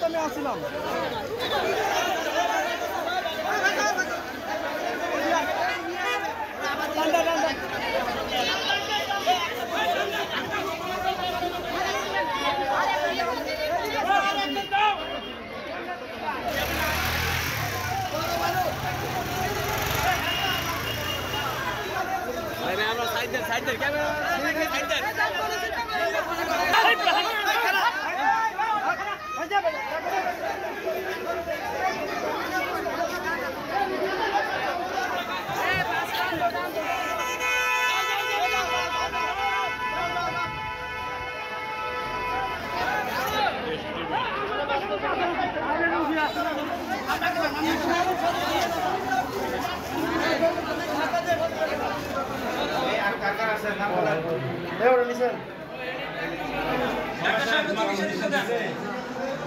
আমি আসছিলাম।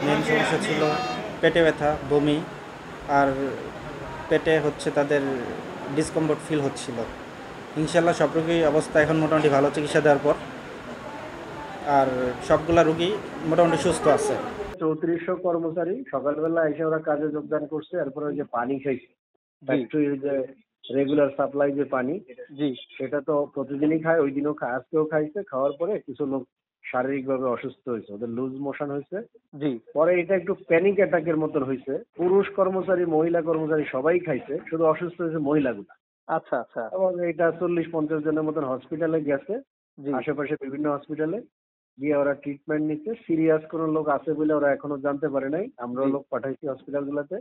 মেন সমস্যা ছিল পেটে ব্যথা, বমি, আর পেটে হচ্ছে তাদের ডিসকমফোর্ট ফিল হচ্ছিল। ইনশাল্লাহ সব রোগীর অবস্থা এখন মোটামুটি ভালো, চিকিৎসা দেওয়ার পর। আর সবগুলা রোগী মোটামুটি সুস্থ আছে। 3400 কর্মচারী সকালবেলা এসে ওরা কাজে যোগদান করছে। এরপরে যে পানি খাইছে, ফ্যাক্টরির যে রেগুলার সাপ্লাই যে পানি, সেটা তো প্রতিদিনই খায়, ওই দিনও খায়, আজকেও খাইছে। খাওয়ার পরে কিছু লোক শারীরিকভাবে অসুস্থ হয়েছে, ওদের লুজ মোশন হয়েছে। পরে এটা একটু প্যানিক অ্যাটাকের মতন হয়েছে। পুরুষ কর্মচারী, মহিলা কর্মচারী সবাই খাইছে, শুধু অসুস্থ হয়েছে মহিলাগুলা। আচ্ছা আচ্ছা। এবং এটা 40-50 জনের মতন হসপিটালে গেছে, আশেপাশে বিভিন্ন হসপিটালে গিয়ে ওরা ট্রিটমেন্ট নিচ্ছে। সিরিয়াস কোনো লোক আছে বলে ওরা এখনো জানতে পারে নাই। আমরাও লোক পাঠাইছি হসপিটাল গুলাতে,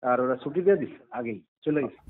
আর ওরা ছুটি দিয়ে দিচ্ছে, আগেই চলে গেছে।